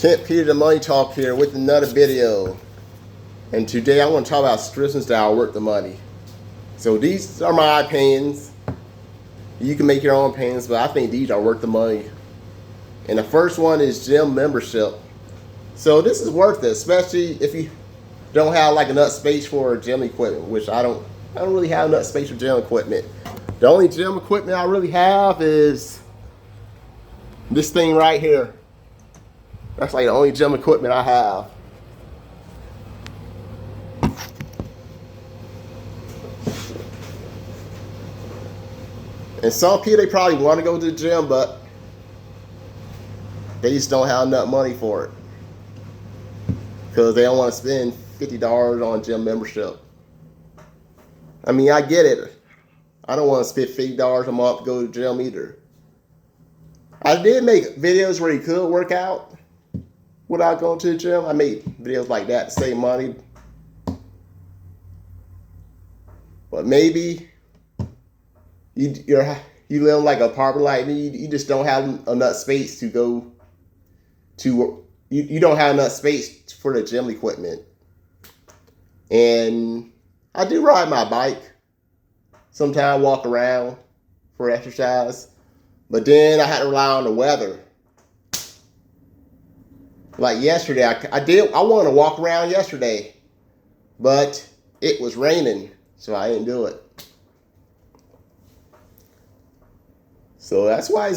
Kent Peter the Money Talk here with another video. And today I want to talk about subscriptions that are worth the money. So these are my opinions. You can make your own opinions, but I think these are worth the money. And the first one is gym membership. So this is worth it, especially if you don't have like enough space for gym equipment, which I don't really have enough space for gym equipment. The only gym equipment I really have is this thing right here. That's like the only gym equipment I have. And some people, they probably want to go to the gym, but they just don't have enough money for it. Because they don't want to spend $50 on gym membership. I mean, I get it. I don't want to spend $50 a month to go to the gym either. I did make videos where you could work out without going to the gym. I made videos like that to save money. But maybe you live in like an apartment like me. You just don't have enough space to go to. You don't have enough space for the gym equipment. And I do ride my bike. Sometimes walk around for exercise. But then I had to rely on the weather. Like yesterday, I wanted to walk around yesterday, but it was raining, so I didn't do it. So that's why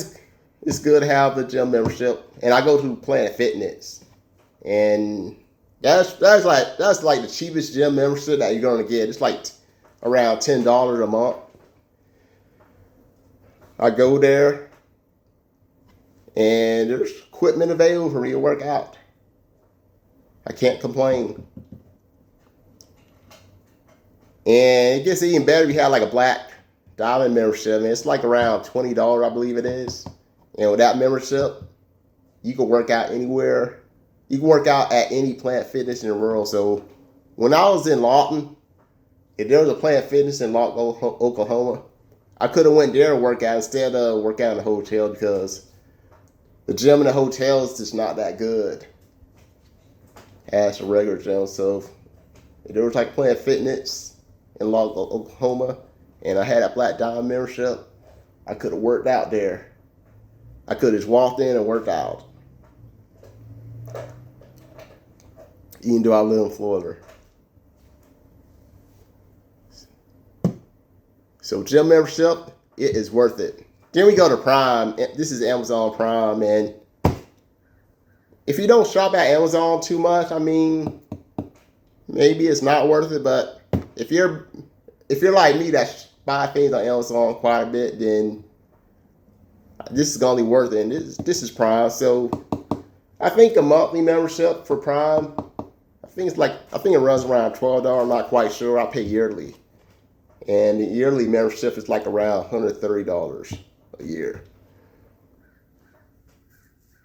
it's good to have the gym membership. And I go to Planet Fitness, and that's like the cheapest gym membership that you're gonna get. It's like around $10 a month. I go there, and there's equipment available for me to work out. I can't complain. And it gets even better if you have like a Black Diamond membership. And it's like around $20, I believe it is. And with that membership, you can work out anywhere. You can work out at any Planet Fitness in the world. So when I was in Lawton, if there was a Planet Fitness in Lawton, Oklahoma, I could have went there and work out instead of work out in the hotel, because the gym in the hotel is just not that good as a regular gym. So if there was like Planet Fitness in Lawton, Oklahoma, and I had a Black Diamond membership, I could have worked out there. I could have just walked in and worked out. Even though I live in Florida. So gym membership, it is worth it. Then we go to Prime. This is Amazon Prime, and if you don't shop at Amazon too much, I mean, maybe it's not worth it. But if you're like me that buy things on Amazon quite a bit, then this is gonna be worth it. And this is Prime. So I think a monthly membership for Prime, I think it runs around $12. I'm not quite sure. I pay yearly. And the yearly membership is like around $130 a year.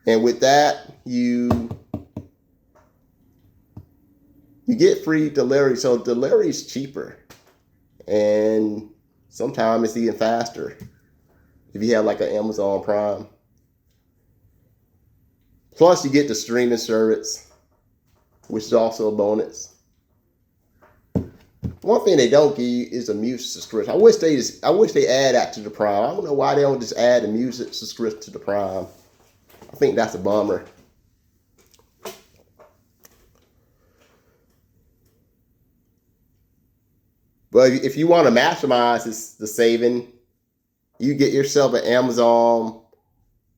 And with that, you get free delivery. So delivery is cheaper. And sometimes it's even faster if you have like an Amazon Prime. Plus you get the streaming service, which is also a bonus. One thing they don't give you is a music subscription. I wish they add that to the Prime. I don't know why they don't just add the music subscription to the Prime. I think that's a bummer. But if you want to maximize the saving, you get yourself an Amazon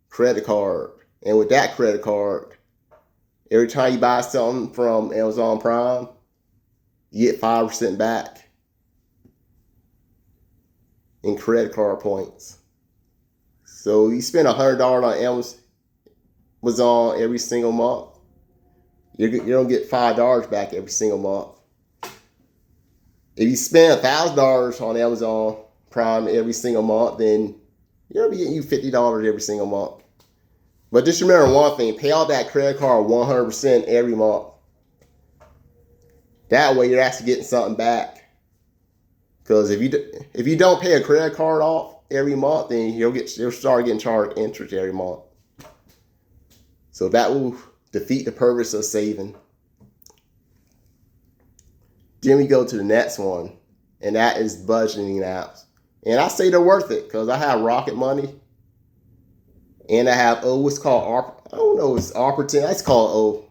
credit card. And with that credit card, every time you buy something from Amazon Prime, you get 5% back in credit card points. So you spend $100 on Amazon every single month, you're going to get $5 back every single month. If you spend $1,000 on Amazon Prime every single month, then you're going to be getting you $50 every single month. But just remember one thing, pay out that credit card 100% every month. That way you're actually getting something back. Because if you don't pay a credit card off every month, then you'll start getting charged interest every month. So that will defeat the purpose of saving. Then we go to the next one, and that is budgeting apps. And I say they're worth it because I have Rocket Money, and I have what's called I don't know, it's Opportunity. That's called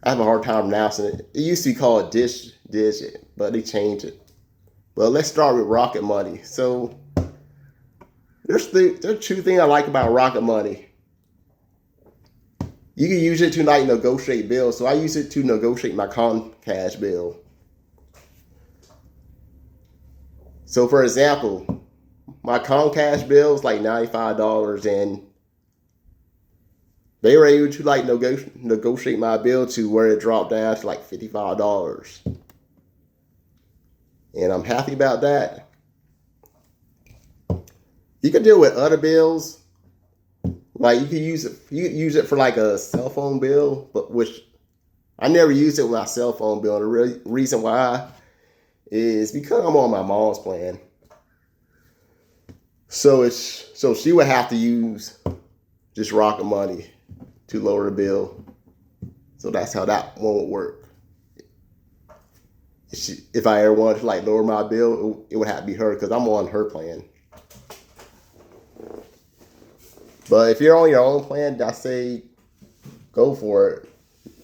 I have a hard time pronouncing it. It used to be called Digit, but they changed it. Well, let's start with Rocket Money. So there's two things I like about Rocket Money. You can use it to like negotiate bills. So I use it to negotiate my Comcast bill. So for example, my Comcast bill is like $95, and they were able to like negotiate my bill to where it dropped down to like $55. And I'm happy about that. You can deal with other bills. Like you can use it for like a cell phone bill, but which I never used it with my cell phone bill. And the reason why is because I'm on my mom's plan. So she would have to use just Rocket Money to lower the bill. So that's how that one would work. If I ever wanted to like lower my bill, it would have to be her because I'm on her plan. But if you're on your own plan, I say go for it.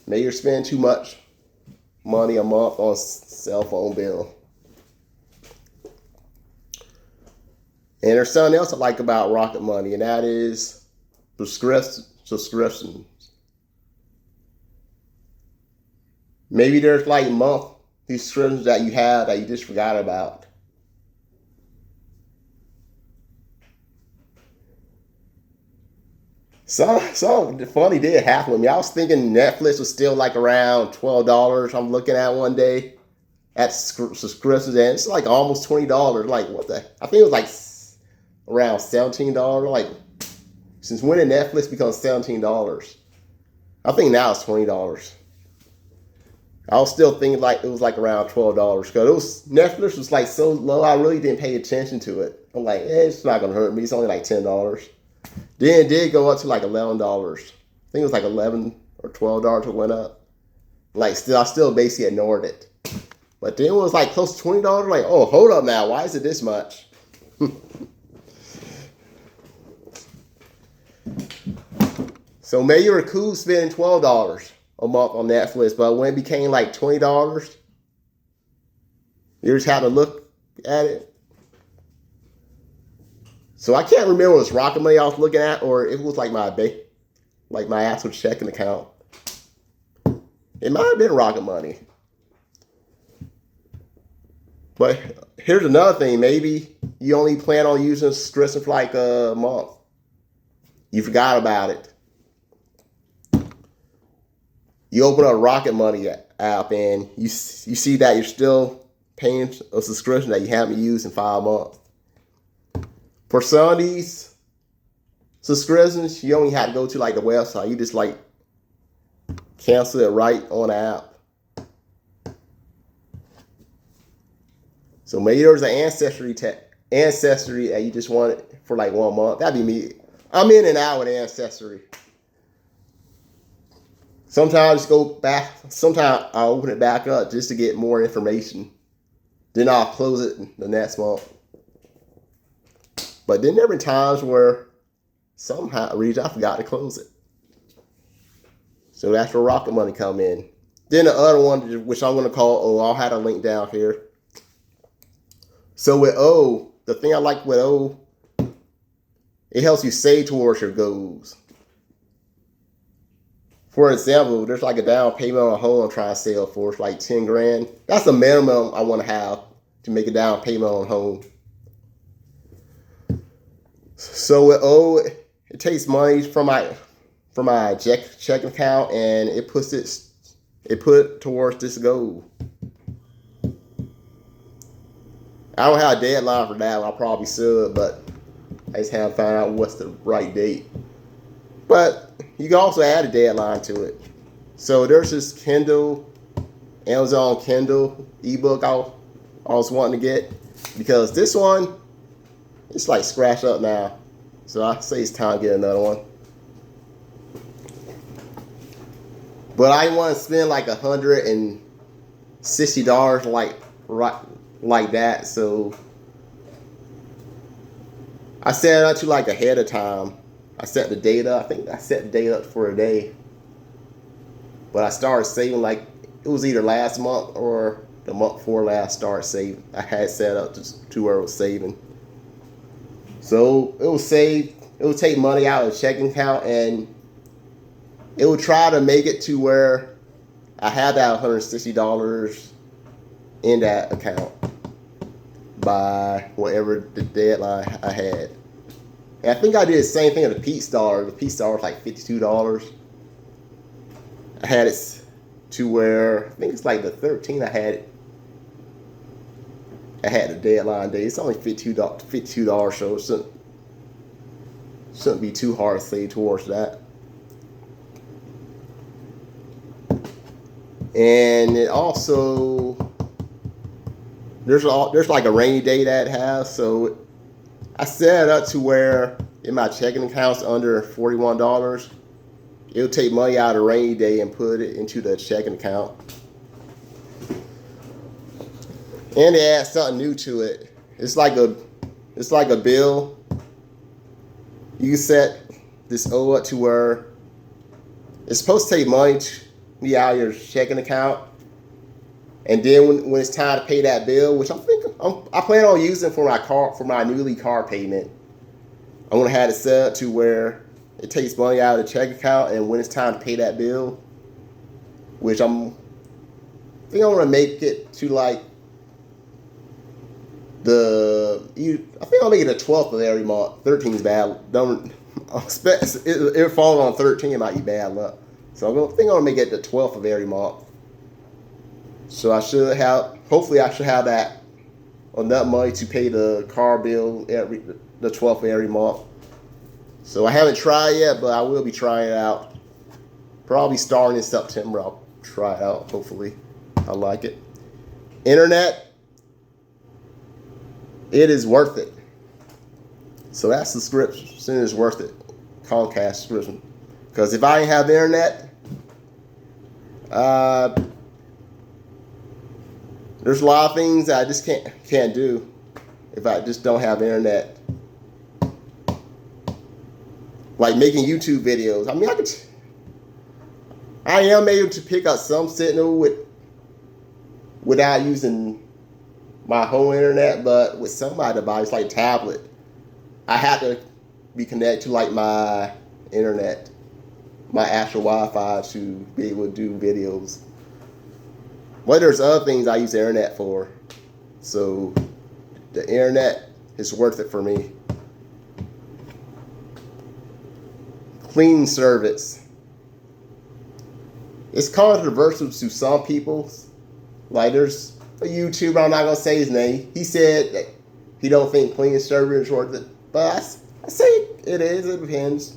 Maybe you're spending too much money a month on cell phone bill. And there's something else I like about Rocket Money, and that is subscriptions. Maybe there's like monthly subscriptions that you have that you just forgot about. Something funny did happen with me. I was thinking Netflix was still like around $12. I'm looking at one day at subscriptions, and it's like almost $20. Like what the? I think it was like around $17. Like since when did Netflix become $17? I think now it's $20. I was still thinking like it was like around $12 because Netflix was like so low. I really didn't pay attention to it. I'm like, it's not gonna hurt me. It's only like $10. Then it did go up to like $11. I think it was like $11 or $12 it went up. Like I still basically ignored it. But then it was like close to $20. Like, oh, hold up now. Why is it this much? So maybe you were cool spending $12 a month on Netflix, but when it became like $20, you just had to look at it. So I can't remember if it was Rocket Money I was looking at, or it was like my actual checking account. It might have been Rocket Money. But here's another thing. Maybe you only plan on using subscription for like a month. You forgot about it. You open up a Rocket Money app and you see that you're still paying a subscription that you haven't used in 5 months. For some of these subscriptions, you only have to go to like the website. You just like cancel it right on the app. So maybe there's an ancestry that you just want it for like 1 month. That'd be me. I'm in and out with Ancestry. Sometimes I just go back. Sometimes I open it back up just to get more information. Then I'll close it the next month. But then there have been times where somehow reason I forgot to close it. So that's where Rocket Money come in. Then the other one, which I'm going to call I'll have a link down here. So with the thing I like with it helps you save towards your goals. For example, there's like a down payment on a home I'm trying to sell for. It's like 10 grand. That's the minimum I want to have to make a down payment on a home. So with it takes money from my checking account and it put it towards this goal. I don't have a deadline for that. I probably should, but I just haven't found out what's the right date. But you can also add a deadline to it. So there's this Amazon Kindle ebook I was wanting to get, because this one, it's like scratched up now. So I say it's time to get another one. But I didn't want to spend like $160 like that. So I set it up to like ahead of time. I set the date up. I think I set the date up for a day. But I started saving like it was either last month or the month before last. Started saving. I had set up to where it was saving. So it would save. It would take money out of the checking account, and it would try to make it to where I had that $160 in that account by whatever the deadline I had. And I think I did the same thing with the Peak Star. The Peak Star was like $52. I had it to where I think it's like the 13th. I had the deadline day. It's only $52, so it shouldn't be too hard to save towards that. And it also there's like a rainy day that it has, so I set it up to where in my checking accounts under $41, it'll take money out of rainy day and put it into the checking account. And they add something new to it. It's like a bill. You can set this O up to where it's supposed to take money out of your checking account, and then when it's time to pay that bill, which I plan on using for my newly car payment, I'm gonna have it set up to where it takes money out of the checking account, and when it's time to pay that bill, which I think I'm gonna make it to like I think I'll make it the 12th of every month. 13 is bad. Don't expect it falling on 13. It might be bad luck. So I think I'm gonna make it the 12th of every month. So hopefully I should have that enough money to pay the car bill the 12th of every month. So I haven't tried yet, but I will be trying it out. Probably starting in September. I'll try it out. Hopefully I like it. Internet. It is worth it. So that subscription is worth it. Comcast subscription. Because if I didn't have internet, there's a lot of things that I just can't do if I just don't have internet. Like making YouTube videos. I mean, I am able to pick up some signal without using my home internet, but with some of my device like tablet, I have to be connected to like my internet, my actual Wi-Fi to be able to do videos. But there's other things I use the internet for, so the internet is worth it for me. Cleaning service. It's controversial to some people. Like there's a YouTuber, I'm not gonna say his name. He said that he don't think cleaning service is worth it, but I say it is. It depends.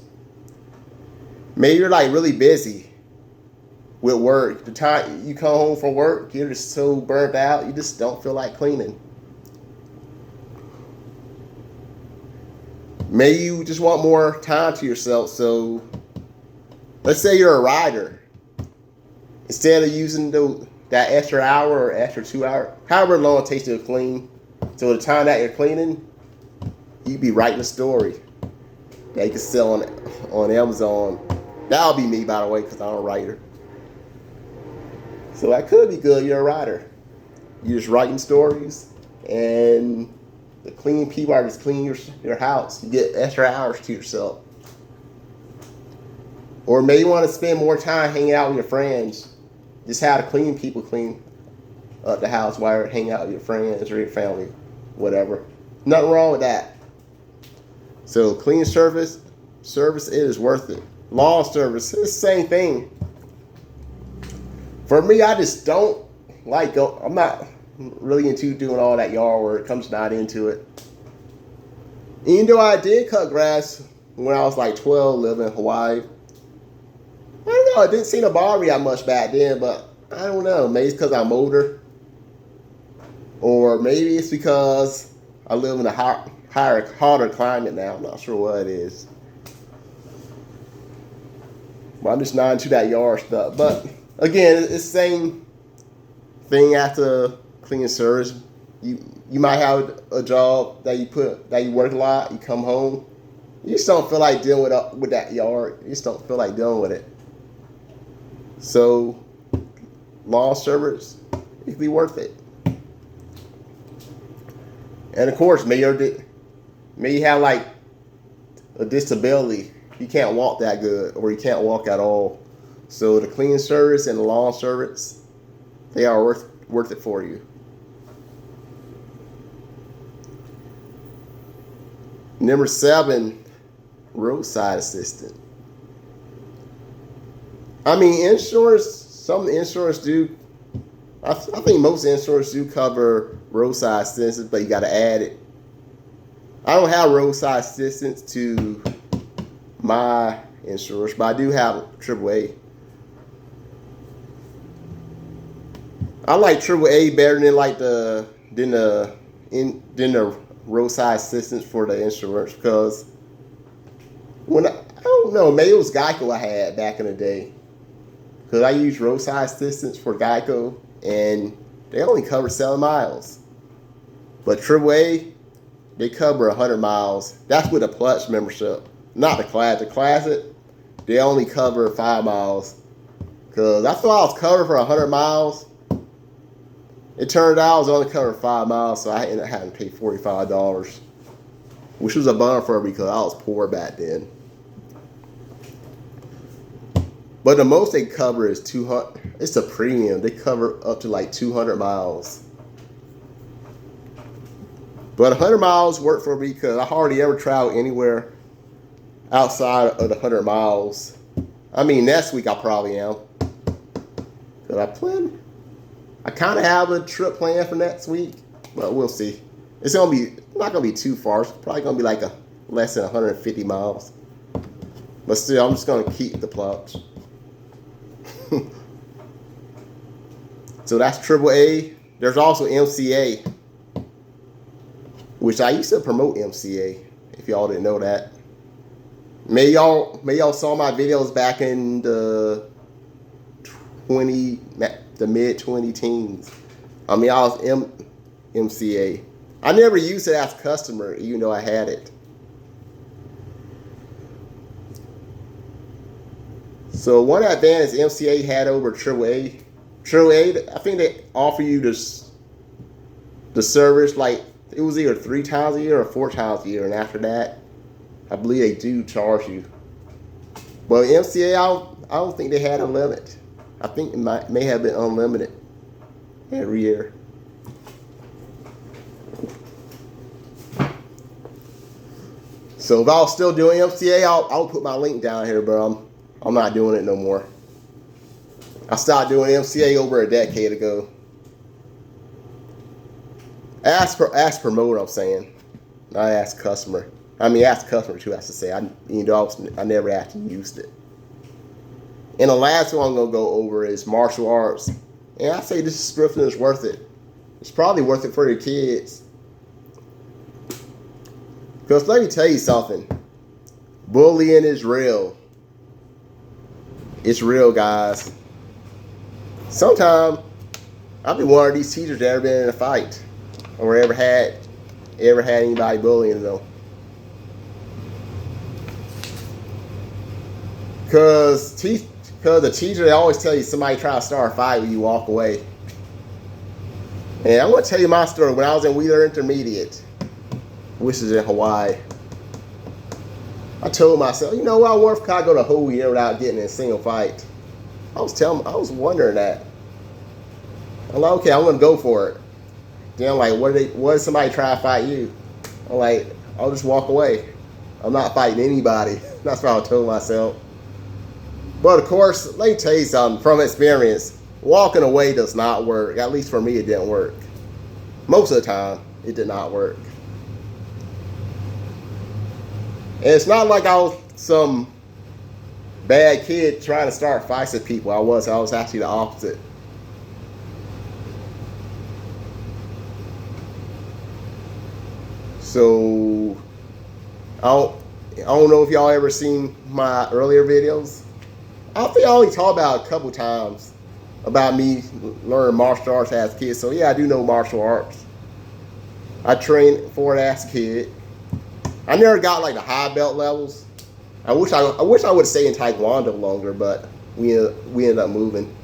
Maybe you're like really busy with work. The time you come home from work, you're just so burnt out, you just don't feel like cleaning. Maybe you just want more time to yourself. So let's say you're a rider. Instead of using that extra hour or extra 2 hours, however long it takes to clean, so the time that you're cleaning, you'd be writing a story that you can sell on Amazon. That'll be me, by the way, because I'm a writer. So that could be good. You're a writer. You're just writing stories, and the cleaning people are just cleaning your house. You get extra hours to yourself. Or maybe you want to spend more time hanging out with your friends. Just have the cleaning people clean up the house while you're hanging out with your friends or your family, whatever. Nothing wrong with that. So cleaning service, it is worth it. Lawn service, it's the same thing. For me, I just don't like I'm not really into doing all that yard work. I'm just not into it. Even though I did cut grass when I was like 12, living in Hawaii. I don't know, it didn't seem to bother me that much back then, but I don't know. Maybe it's because I'm older. Or maybe it's because I live in a hotter climate now. I'm not sure what it is. Well, I'm just not into that yard stuff. But again, it's the same thing after cleaning service. You might have a job that you work a lot. You come home, you just don't feel like dealing with that yard. You just don't feel like dealing with it. So, lawn service, it can be worth it. And of course, maybe you have like a disability. You can't walk that good, or you can't walk at all. So the cleaning service and the lawn service, they are worth it for you. Number 7, roadside assistant. I mean, insurance. Some insurance do. I think most insurance do cover roadside assistance, but you got to add it. I don't have roadside assistance to my insurance, but I do have AAA. I like AAA better than the roadside assistance for the insurance, because I don't know, maybe it was Geico I had back in the day, because I used roadside assistance for Geico and they only cover 7 miles, but AAA, they cover 100 miles. That's with a Plus membership, not the Classic. The Classic, they only cover 5 miles, because I thought I was covered for 100 miles. It turned out I was only covered 5 miles, so I ended up having to pay $45, which was a bummer for me because I was poor back then. But the most they cover is 200. It's a premium. They cover up to like 200 miles. But 100 miles worked for me because I hardly ever travel anywhere outside of the 100 miles. I mean, next week I probably am. Because I kind of have a trip planned for next week, but we'll see. It's not gonna be too far. It's probably gonna be like less than 150 miles. But still, I'm just gonna keep the plots. So that's AAA. There's also MCA, which I used to promote MCA. If y'all didn't know that, may y'all saw my videos back in the mid 20 teens. I mean, I was MCA. I never used it as a customer, even though I had it. So one advantage MCA had over AAA. AAA, I think they offer you the service, like it was either 3 times a year or 4 times a year, and after that, I believe they do charge you. But MCA, I don't think they had a limit. I think it may have been unlimited every year. So if I was still doing MCA, I'll put my link down here, but I'm not doing it no more. I stopped doing MCA over a decade ago. Ask promoter, I'm saying. Not ask customer. I mean, ask customer too, I have to say. I never actually used it. And the last one I'm going to go over is martial arts. And I say this subscription is worth it. It's probably worth it for your kids. Because let me tell you something. Bullying is real. It's real, guys. Sometimes I'll be one of these teachers that ever been in a fight or ever had anybody bullying them. Because the teacher, they always tell you somebody try to start a fight when you walk away. And I'm going to tell you my story. When I was in Wheeler Intermediate, which is in Hawaii, I told myself, you know what, what if I go the whole year without getting in a single fight? I was wondering that. I'm like, okay, I'm going to go for it. Then I'm like, what if somebody try to fight you? I'm like, I'll just walk away. I'm not fighting anybody. That's what I told myself. But of course, let me tell you something from experience. Walking away does not work. At least for me, it didn't work. Most of the time, it did not work. And it's not like I was some bad kid trying to start fights with people. I was actually the opposite. So I don't know if y'all ever seen my earlier videos I think I only talked about a couple times about me learning martial arts as a kid. So yeah, I do know martial arts. I trained for it as a kid. I never got like the high belt levels. I wish I would stay in Taekwondo longer, but we ended up moving.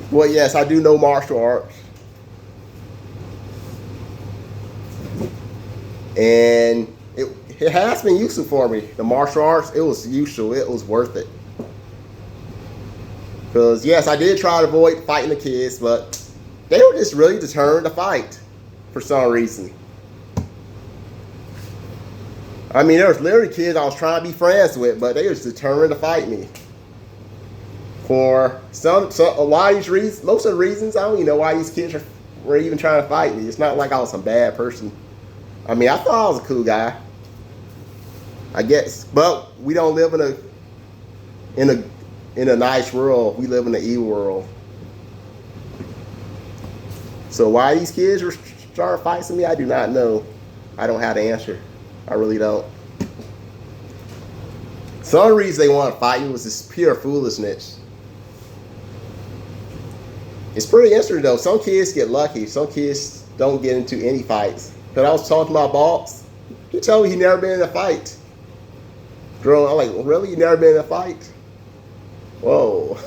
Well, yes, I do know martial arts, and it has been useful for me. The martial arts, it was useful. It was worth it. Because yes, I did try to avoid fighting the kids, but they were just really determined to fight for some reason. I mean, there was literally kids I was trying to be friends with, but they was determined to fight me. For a lot of these reasons, most of the reasons, I don't even know why these kids were even trying to fight me. It's not like I was some bad person. I mean, I thought I was a cool guy, I guess. But we don't live in a nice world. We live in an evil world. So why these kids were trying to fight me, I do not know. I don't have the answer. I really don't. Some of the reasons they want to fight me was this pure foolishness. It's pretty interesting though. Some kids get lucky. Some kids don't get into any fights. But I was talking to my boss. He told me he never been in a fight. Girl, I'm like, really? You never been in a fight? Whoa.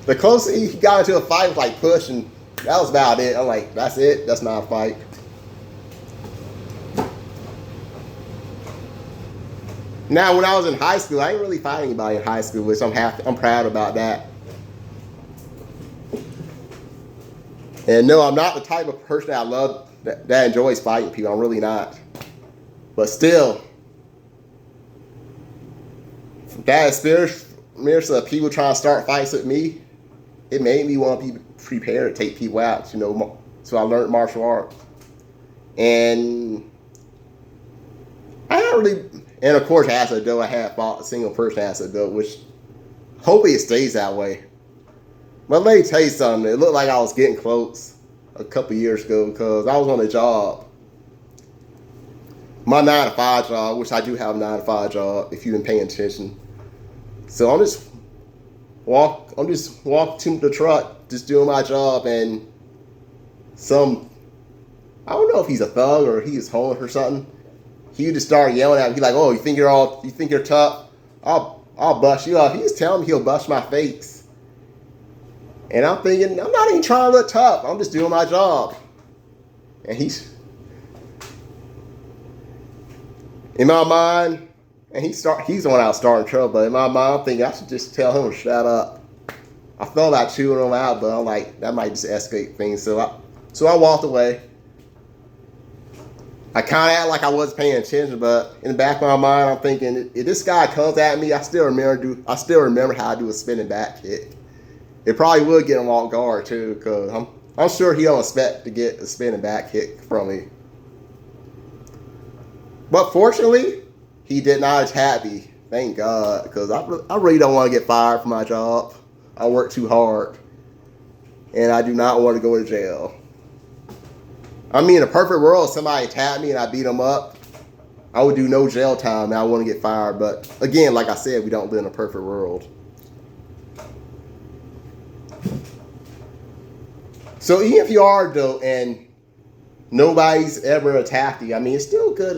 The closest he got into a fight was like pushing. That was about it. I'm like, that's it? That's not a fight. Now, when I was in high school, I didn't really fight anybody in high school, which I'm proud about that. And no, I'm not the type of person that enjoys fighting people. I'm really not. But still, that experience of people trying to start fights with me, it made me want to be prepared to take people out, so I learned martial arts. And I don't really, and of course as an adult, I have fought a single person as an adult, which hopefully it stays that way. But let me tell you something, it looked like I was getting close a couple years ago because I was on a job. My 9-to-5 job, which I do have a 9-to-5 job if you've been paying attention. So I'm just walking to the truck, just doing my job, and I don't know if he's a thug or he's homeless or something. He just started yelling at me. He's like, "Oh, you think you're tough? I'll bust you up." He's telling me he'll bust my face. And I'm thinking, I'm not even trying to look tough. I'm just doing my job. And he's in my mind, and he's the one out starting trouble. But in my mind, I'm thinking I should just tell him to shut up. I thought about chewing him out, but I'm like, that might just escalate things. So I walked away. I kind of act like I wasn't paying attention, but in the back of my mind, I'm thinking, if this guy comes at me, I still remember how to do a spinning back kick. It probably would get him off guard too, because I'm sure he don't expect to get a spinning back kick from me. But fortunately, he did not attack me. Thank God, because I really don't want to get fired from my job. I work too hard, and I do not want to go to jail. I mean, in a perfect world, somebody attacked me and I beat them up, I would do no jail time and I wouldn't get fired. But again, like I said, we don't live in a perfect world. So even if you are adult and nobody's ever attacked you, I mean, it's still good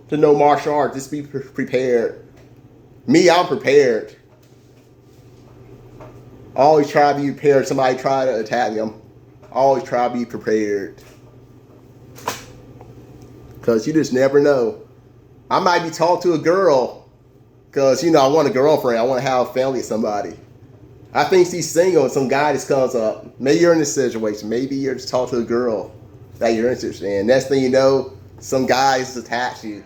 to know martial arts. Just be prepared. Me, I'm prepared. I always try to be prepared. Somebody try to attack me, I always try to be prepared. Because you just never know. I might be talking to a girl because, I want a girlfriend. I want to have a family with somebody. I think she's single and some guy just comes up. Maybe you're in this situation. Maybe you're just talking to a girl that you're interested in. Next thing you know, some guys attach you.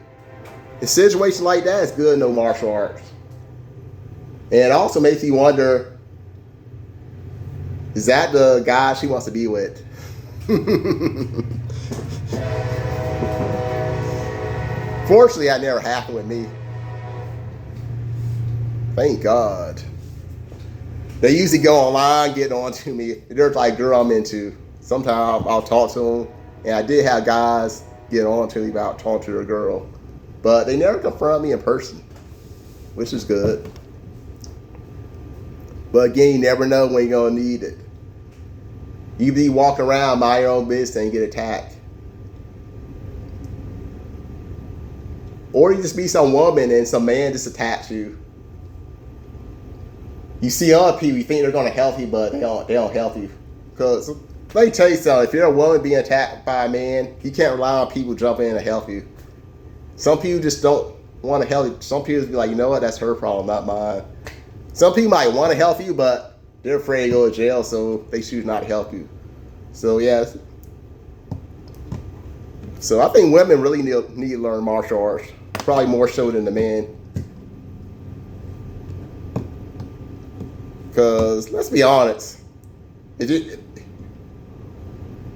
In situations like that, it's good to know martial arts. And it also makes you wonder, is that the guy she wants to be with? Fortunately, that never happened with me. Thank God. They usually go online, get on to me. They're like girl I'm into. Sometimes I'll talk to them. And I did have guys get on to me about talking to a girl. But they never confront me in person. which is good. But again, you never know when you're gonna need it. You be walking around, mind your own business, and you get attacked. Or you just be some woman and some man just attacks you. You see other people, you think they're gonna help you, but they don't help you. Because let me tell you something, if you're a woman being attacked by a man, you can't rely on people jumping in to help you. Some people just don't want to help you. Some people just be like, you know what, that's her problem, not mine. Some people might want to help you, but they're afraid to go to jail, so they choose not to help you. So yeah. So I think women really need to learn martial arts. Probably more so than the men. Because let's be honest, who do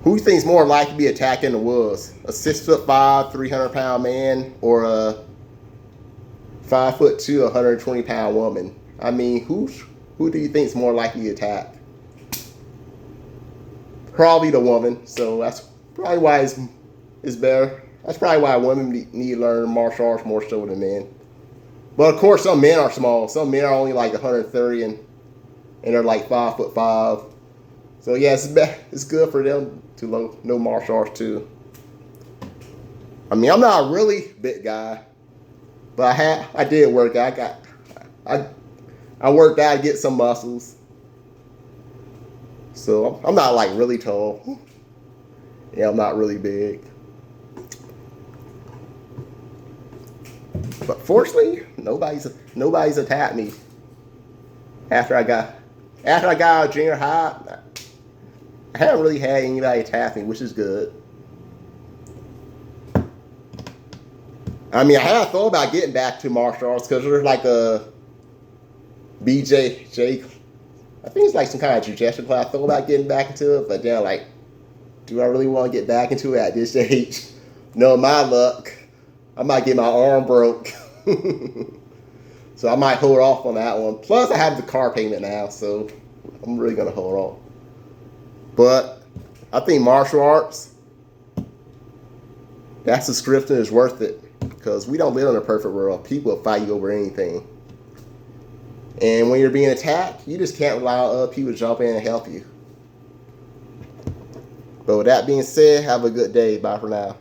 you think is more likely to be attacked in the woods? A 6'5", 300-pound man, or a 5'2", 120-pound woman? I mean, who do you think is more likely to attack? Probably the woman. So that's probably why it's better. That's probably why women need to learn martial arts more so than men. But of course, some men are small. Some men are only like 130 and they're like 5'5". So yeah, it's good for them to know martial arts too. I mean, I'm not a really big guy, but I did work out. I worked out to get some muscles. So I'm not like really tall. Yeah, I'm not really big. But fortunately, nobody's attacked me. After I got out of junior high, I haven't really had anybody attack me, which is good. I mean, I had thought about getting back to martial arts because there's like a BJJ, I think it's like some kind of jiu-jitsu class. I thought about getting back into it, but then like, do I really want to get back into it at this age? No, my luck, I might get my arm broke. So I might hold off on that one. Plus I have the car payment now, so I'm really going to hold off. But I think martial arts, that subscription is worth it. Because we don't live in a perfect world. People will fight you over anything. And when you're being attacked, you just can't rely on other people to jump in and help you. But with that being said, have a good day. Bye for now.